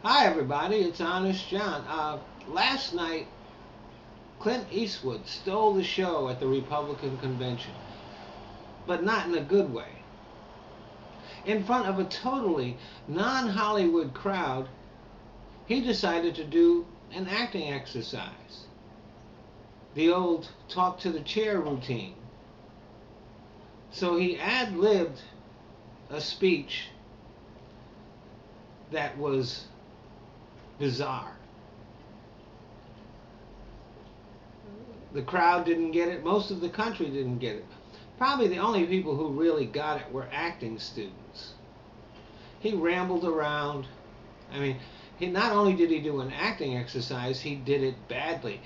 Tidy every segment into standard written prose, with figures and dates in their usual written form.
Hi, everybody. It's Honest John. Last night, Clint Eastwood stole the show at the Republican convention, but not in a good way. In front of a totally non Hollywood crowd, he decided to do an acting exercise. The old talk to the chair routine. So he ad libbed a speech that was bizarre. The crowd didn't get it. Most of the country didn't get it. Probably the only people who really got it were acting students. He rambled around. I mean, he not only did he do an acting exercise, he did it badly.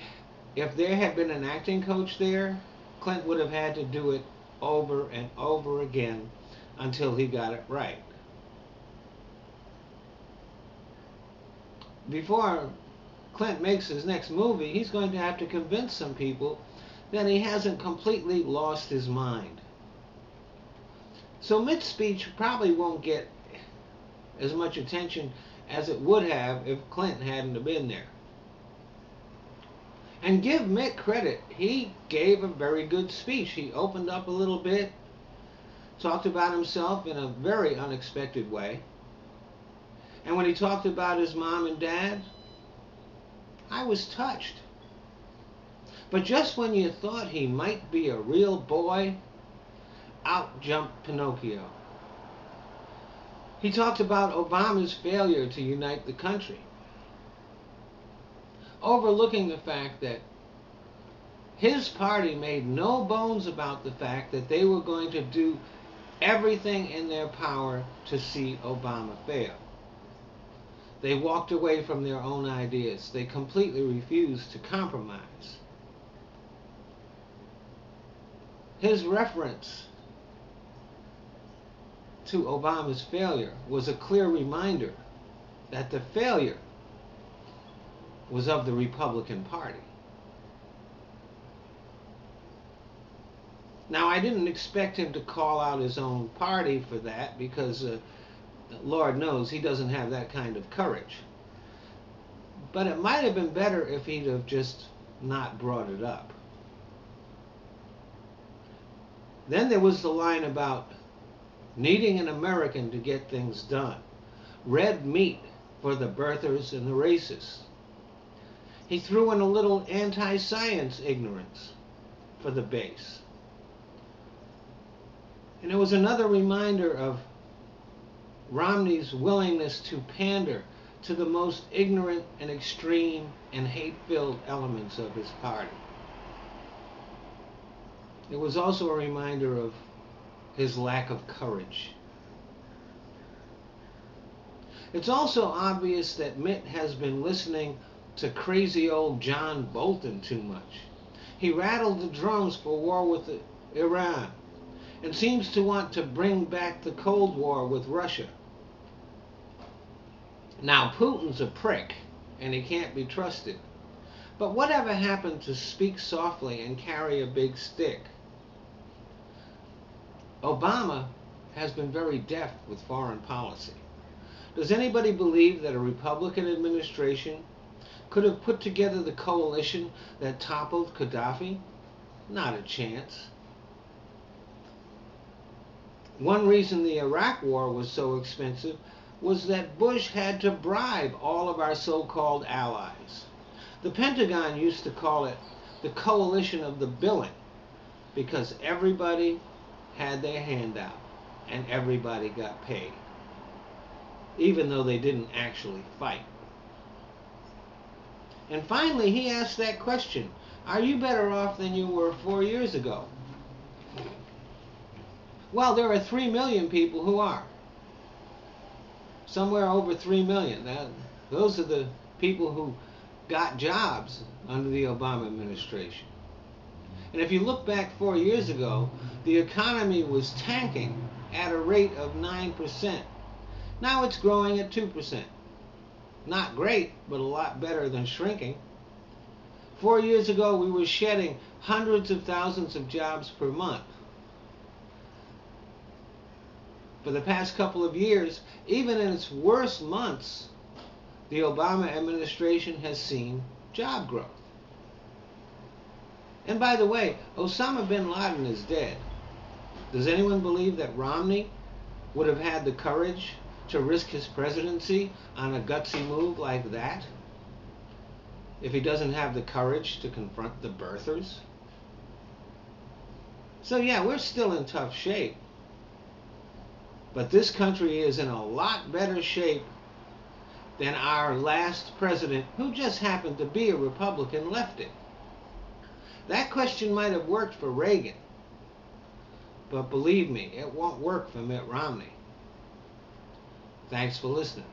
If there had been an acting coach there, Clint would have had to do it over and over again until he got it right. Before Clint makes his next movie, he's going to have to convince some people that he hasn't completely lost his mind. So Mitt's speech probably won't get as much attention as it would have if Clint hadn't been there. And give Mitt credit, he gave a very good speech. He opened up a little bit, talked about himself in a very unexpected way. And when he talked about his mom and dad, I was touched. But just when you thought he might be a real boy, out jumped Pinocchio. He talked about Obama's failure to unite the country, overlooking the fact that his party made no bones about the fact that they were going to do everything in their power to see Obama fail. They walked away from their own ideas. They completely refused to compromise. His reference to Obama's failure was a clear reminder that the failure was of the Republican Party. Now, I didn't expect him to call out his own party for that because Lord knows he doesn't have that kind of courage. But it might have been better if he'd have just not brought it up. Then there was the line about needing an American to get things done. Red meat for the birthers and the racists. He threw in a little anti-science ignorance for the base. And it was another reminder of Romney's willingness to pander to the most ignorant and extreme and hate-filled elements of his party. It was also a reminder of his lack of courage. It's also obvious that Mitt has been listening to crazy old John Bolton too much. He rattled the drums for war with Iran and seems to want to bring back the Cold War with Russia. Now, Putin's a prick, and he can't be trusted. But whatever happened to speak softly and carry a big stick? Obama has been very deft with foreign policy. Does anybody believe that a Republican administration could have put together the coalition that toppled Gaddafi? Not a chance. One reason the Iraq War was so expensive was that Bush had to bribe all of our so-called allies. The Pentagon used to call it the coalition of the billing because everybody had their hand out and everybody got paid, even though they didn't actually fight. And finally, he asked that question, are you better off than you were 4 years ago? Well, there are 3 million people who are. Somewhere over 3 million. Those are the people who got jobs under the Obama administration. And if you look back 4 years ago, the economy was tanking at a rate of 9%. Now it's growing at 2%. Not great, but a lot better than shrinking. 4 years ago, we were shedding hundreds of thousands of jobs per month. For the past couple of years, even in its worst months, the Obama administration has seen job growth. And by the way, Osama bin Laden is dead. Does anyone believe that Romney would have had the courage to risk his presidency on a gutsy move like that if he doesn't have the courage to confront the birthers? So yeah, we're still in tough shape. But this country is in a lot better shape than our last president, who just happened to be a Republican, left it. That question might have worked for Reagan, but believe me, it won't work for Mitt Romney. Thanks for listening.